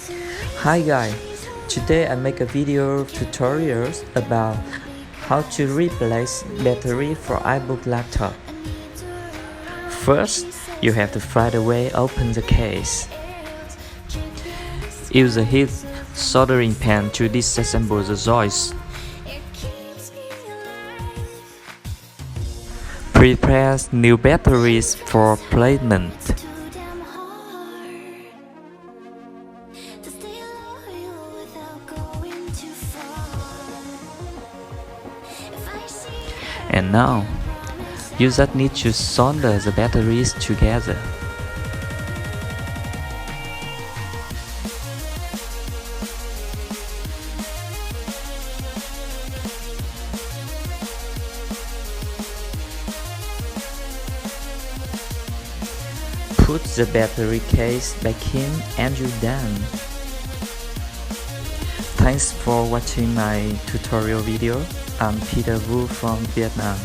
Hi guys, today I make a video tutorials about how to replace battery for Ibook laptop. First, you have to right away open the case. Use a heat soldering pen to disassemble the joints. Prepare new batteries for placement. And now, you just need to solder the batteries together. Put the battery case back in and you're done. Thanks for watching my tutorial video. I'm Peter Wu from Vietnam.